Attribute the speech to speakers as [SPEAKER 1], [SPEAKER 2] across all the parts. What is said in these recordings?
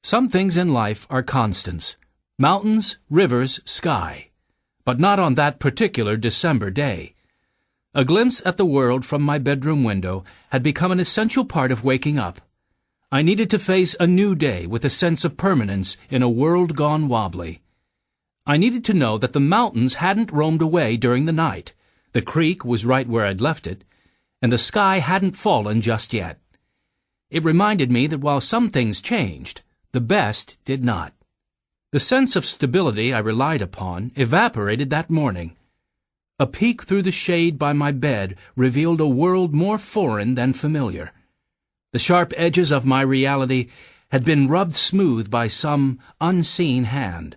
[SPEAKER 1] Some things in life are constants. Mountains, rivers, sky. But not on that particular December day. A glimpse at the world from my bedroom window had become an essential part of waking up. I needed to face a new day with a sense of permanence in a world gone wobbly. I needed to know that the mountains hadn't roamed away during the night, the creek was right where I'd left it, and the sky hadn't fallen just yet. It reminded me that while some things changed, the best did not. The sense of stability I relied upon evaporated that morning. A peek through the shade by my bed revealed a world more foreign than familiar. The sharp edges of my reality had been rubbed smooth by some unseen hand.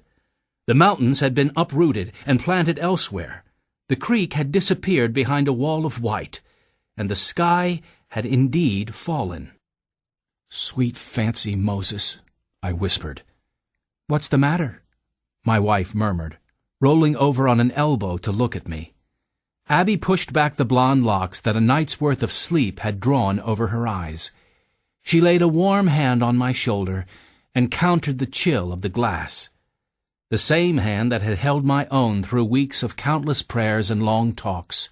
[SPEAKER 1] The mountains had been uprooted and planted elsewhere. The creek had disappeared behind a wall of white, and the sky had indeed fallen. "Sweet fancy, Moses," I whispered. "What's the matter?" my wife murmured, rolling over on an elbow to look at me. Abby pushed back the blonde locks that a night's worth of sleep had drawn over her eyes. She laid a warm hand on my shoulder and countered the chill of the glass. The same hand that had held my own through weeks of countless prayers and long talks.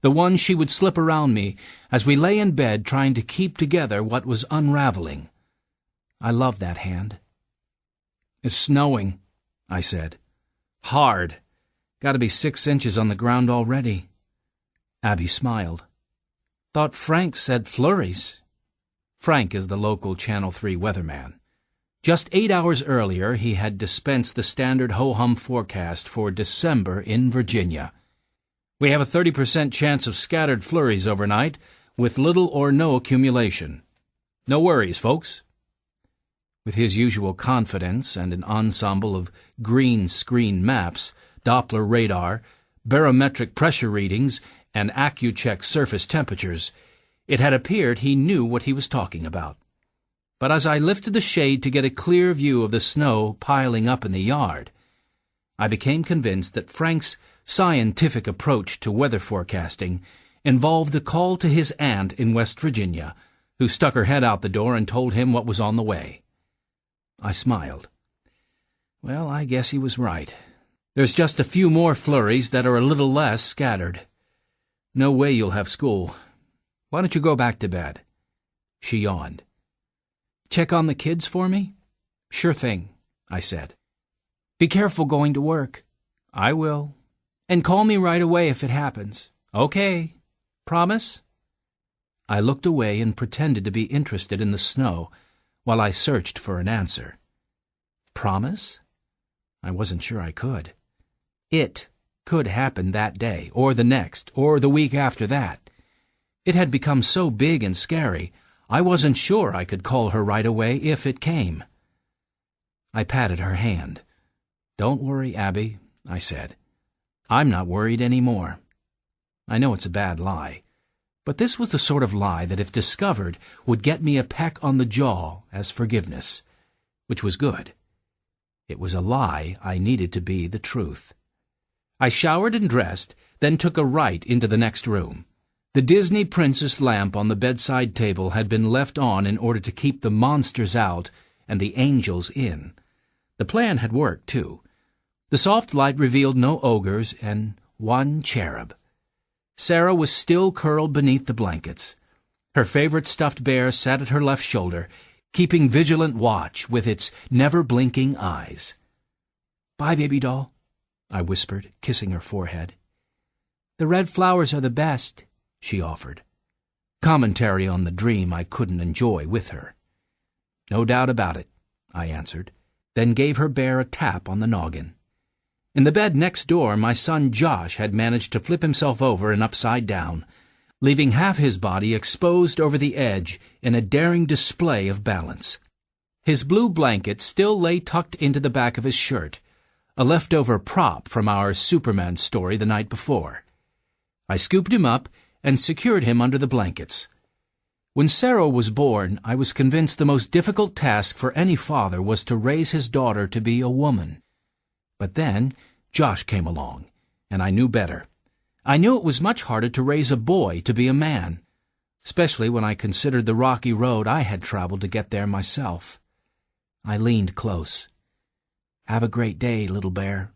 [SPEAKER 1] The one she would slip around me as we lay in bed trying to keep together what was unraveling. I loved that hand. "It's snowing," I said. "Hard. Got to be 6 inches on the ground already." Abby smiled. "Thought Frank said flurries." Frank is the local Channel 3 weatherman. Just 8 hours earlier, he had dispensed the standard ho-hum forecast for December in Virginia. "We have a 30% chance of scattered flurries overnight, with little or no accumulation. No worries, folks." With his usual confidence and an ensemble of green screen maps, Doppler radar, barometric pressure readings, and AccuCheck surface temperatures, it had appeared he knew what he was talking about. But as I lifted the shade to get a clear view of the snow piling up in the yard, I became convinced that Frank's scientific approach to weather forecasting involved a call to his aunt in West Virginia, who stuck her head out the door and told him what was on the way. I smiled. Well, I guess he was right. There's just a few more flurries that are a little less scattered. No way you'll have school. Why don't you go back to bed? She yawned. "Check on the kids for me?" "Sure thing," I said. "Be careful going to work." "I will." "And call me right away if it happens." "Okay. Promise?" I looked away and pretended to be interested in the snow while I searched for an answer. Promise? I wasn't sure I could. It could happen that day, or the next, or the week after that. It had become so big and scary, I wasn't sure I could call her right away if it came. I patted her hand. "Don't worry, Abby," I said. "I'm not worried any more." I know it's a bad lie, but this was the sort of lie that, if discovered, would get me a peck on the jaw as forgiveness, which was good. It was a lie I needed to be the truth. I showered and dressed, then took a right into the next room. The Disney princess lamp on the bedside table had been left on in order to keep the monsters out and the angels in. The plan had worked, too. The soft light revealed no ogres and one cherub. Sarah was still curled beneath the blankets. Her favorite stuffed bear sat at her left shoulder, keeping vigilant watch with its never-blinking eyes. "Bye, baby doll," I whispered, kissing her forehead. "The red flowers are the best," she offered. Commentary on the dream I couldn't enjoy with her. "No doubt about it," I answered, then gave her bear a tap on the noggin. In the bed next door, my son Josh had managed to flip himself over and upside down, leaving half his body exposed over the edge in a daring display of balance. His blue blanket still lay tucked into the back of his shirt, a leftover prop from our Superman story the night before. I scooped him up and secured him under the blankets. When Sarah was born, I was convinced the most difficult task for any father was to raise his daughter to be a woman. But then Josh came along, and I knew better. I knew it was much harder to raise a boy to be a man, especially when I considered the rocky road I had traveled to get there myself. I leaned close. "Have a great day, little bear."